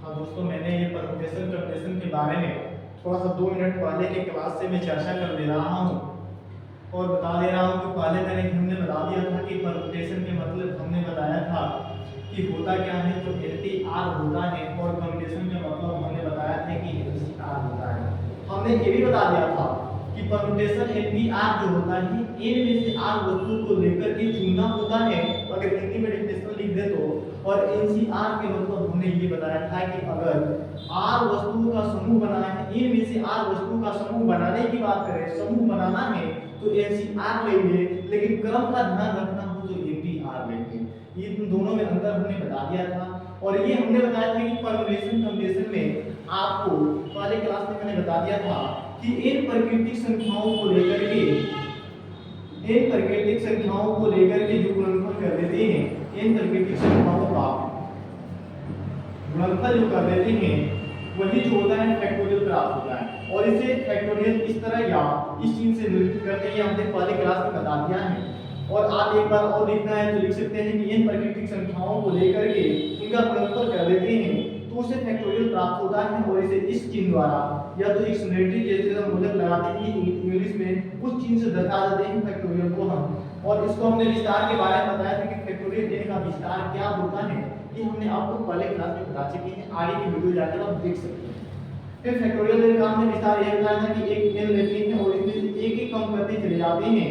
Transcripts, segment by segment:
हाँ दोस्तों, मैंने ये परमुटेशन कम्युटेशन के बारे में थोड़ा सा 2 मिनट पहले के क्लास से मैं चर्चा कर दे रहा हूँ और बता दे रहा हूँ कि पहले हमने बता दिया था कि परमुटेशन के मतलब हमने बताया था कि होता क्या है, तो LPR होता है, और कम्युटेशन का मतलब हमने बताया था कि LCR होता है। हमने ये भी बता दिया था कि परमुटेशन LPR जो होता है, इन में से R वस्तु को लेकर के चुनना होता है, अगर हिंदी में डेफिनेशन लिख दे तो। और NCR के मतलब हमने ये बताया था कि अगर R वस्तुओं का समूह बनाना है, इनमें से R वस्तुओं का समूह बनाने की बात करें, समूह बनाना है तो NCR लेंगे, लेकिन क्रम का ध्यान रखना हो तो LPR लेंगे। ये दोनों में अंतर हमने बता दिया था। और ये हमने बताया था कि परमुटेशन कम्युटेशन में आपको पहले क्लास में मैंने बता दिया था कि इन प्राकृतिक संख्याओं को लेकर के जो गुणनफल कर देते हैं, इन प्राकृतिक संख्याओं का गुणनफल जो कर देते हैं, वही जो होता है फैक्टोरियल प्राप्त होता है। और इसे फैक्टोरियल इस तरह या इस चीज से निरूपित करते हैं, हमने पहले क्लास में बता दिया है। और आप एक बार और लिखना है तो लिख सकते हैं कि इन प्राकृतिक संख्याओं को लेकर के इनका गुणनफल कर देते हैं तो उसे फैक्टोरियल प्राप्त होता है। और इसे इस चिन्ह द्वारा या तो एक्सक्लेमेटरी जैसे हम मोलक लगाते हैं इंग्लिश में, उस चिन्ह से दर्शा देते हैं फैक्टोरियल को हम। और इसको हमने विस्तार के बारे में बताया था कि फैक्टोरियल n का विस्तार क्या होता है, ये हमने आपको पहले क्लास में बता चुके हैं। आगे की वीडियो जाकर आप देख सकते हैं। फिर फैक्टोरियल n का हमने विस्तार यह बताया था कि एक n लेते हैं और इसमें से एक एक कम करते चले जाते हैं,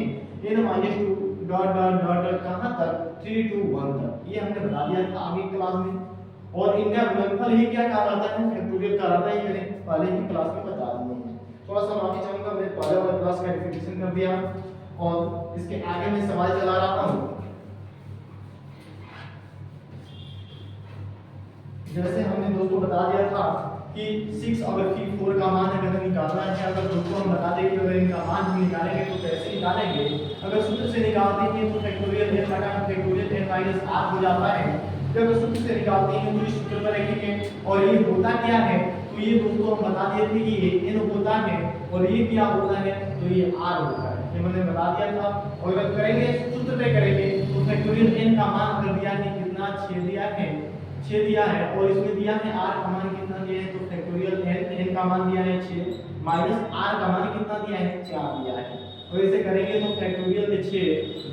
n-2 dot dot dot dot कहां तक, 3 to 1 तक। ये हमने बता दिया था आगे क्लास में। और इनका गुणनफल ही क्या कहलाता है, फैक्टोरियल कहलाता है। मैंने पहले ही क्लास में बता दिया है। थोड़ा सा माफी चाहूंगा, मैंने पहले वाला क्लास का रिपीटेशन कर दिया और इसके आगे मैं सवाल चला रहा हूं। जैसे हमने दोस्तों बता दिया था कि 6 अगर 4 का मान अगर निकालना है, अगर दोस्तों हम बता दें कि अगर इनका मान हम निकालेंगे तो कैसे निकालेंगे। अगर सूत्र से निकालते हैं तो फैक्टोरियल n बटा फैक्टोरियल n माइनस r हो जाता है। जब सूत्र से निकालते हैं तो इस सूत्र पर रखेंगे। और ये होता क्या है, तो ये दोस्तों हम बता दिए थे कि ये n होता है और ये क्या होता है, तो ये r होता है। ये मैंने बता दिया था। और अगर करेंगे सूत्र पे करेंगे तो फैक्टोरियल n का मान अगर दिया है कितना, 6 दिया है और इसमें दिया है r का मान कितना दिया है, तो फैक्टोरियल n का मान दिया है 6 माइनस r का मान कितना दिया है, 4 दिया है। और इसे करेंगे तो फैक्टोरियल में 6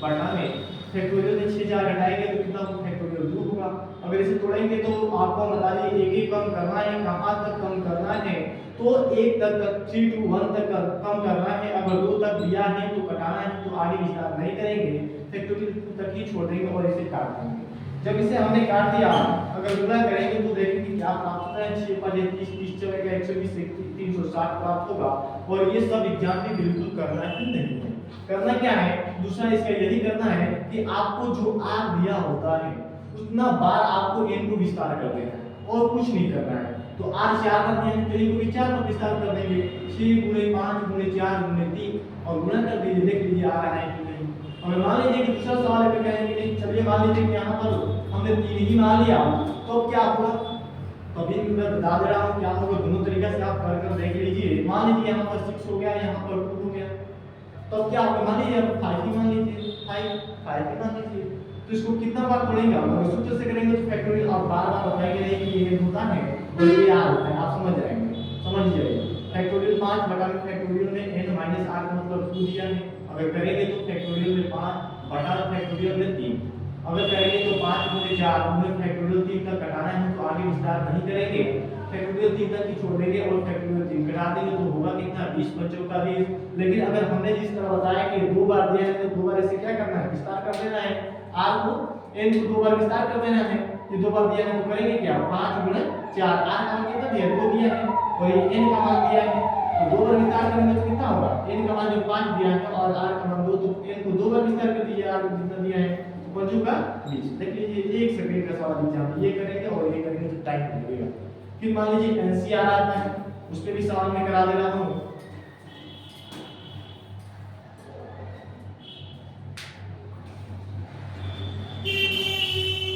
बटा में फैक्टोरियल में 6 4 घटाएंगे तो कितना होगा, फैक्टोरियल 2 होगा। अगर इसे तोड़ेंगे तो आपको बता दिए एक एक कम करना है, कहां तक कम करना है, तो 1 तक 3 to 1 तक कम करना है। अगर 2 तक दिया है तो घटाना है, तो आगे विस्तार नहीं करेंगे, फैक्टोरियल 2 तक ही छोड़ देंगे और इसे काट देंगे। जब इसे हमने काट दिया, अगर गुणा करेंगे तो देखेंगे क्या प्राप्त होता है, 6 5 30 30 चलेगा 120 360 प्राप्त होगा। और ये सब एग्जाम में बिल्कुल करना ही नहीं है। करना क्या है, दूसरा इसका यही करना है कि आपको जो r दिया होता है उतना बार आपको n को विस्तार कर देना है और कुछ नहीं करना है। तो r 4 कर दिया है तो इनको 4 पर विस्तार कर देंगे, 6 गुणे 5 गुणे 4 गुणे 3 और गुणा कर दीजिए, देख लीजिए आ रहा है कि नहीं। अगर मान लीजिए कि दूसरा सवाल पे कहेंगे नहीं, चलिए मान लीजिए कि यहाँ पर हमने 3 ही मान लिया, तो क्या होगा, तो अभी मैं बता दे रहा हूँ क्या होगा। दोनों तरीके से आप कर देख लीजिए। मान लीजिए यहाँ पर 6 हो गया, यहाँ पर 2 हो गया, तो क्या होगा, मान लीजिए 5 ही मान लीजिए, 5 ही मान लीजिए। तो इसको कितना बार तोड़ेंगे, अगर सूत्र से करेंगे तो फैक्टोरियल आप बार-बार बताएंगे नहीं कि ये होता है और ये r होता है, आप समझ जाइए। फैक्टोरियल 5 बटा में फैक्टोरियल में n माइनस r का मतलब 2 दिया है। अगर करेंगे तो फैक्टोरियल में 5 बटा फैक्टोरियल में 3। अगर करेंगे तो 5 गुणे 4 गुणे फैक्टोरियल 3 तक घटाना है, तो आगे विस्तार नहीं करेंगे, फैक्टोरियल 3 तक ही छोड़ देंगे और फैक्टोरियल 3 घटा देंगे तो होगा कितना, 20 5 का 20। लेकिन अगर हमने जिस तरह बताया कि 2 बार दिया है तो 2 बार इसे क्या करना है, विस्तार कर देना है। r को n को 2 बार विस्तार कर देना है। ये 2 बार दिया है तो करेंगे क्या, 5 गुणे 4, r का मान कितना दिया है, 2 दिया है और ये n का मान दिया है, तो 2 बार विस्तार करेंगे तो कितना होगा, n का मान जो 5 दिया है और r का मान 2, तो n को 2 बार विस्तार कर दीजिए, r को जितना दिया है 5 का 20। देख लीजिए 1 सेकंड का सवाल एग्जाम ये करेंगे और ये करेंगे तो टाइम लगेगा। फिर मान लीजिए NCR आता है, उस पे भी सवाल मैं करा दे रहा हूँ।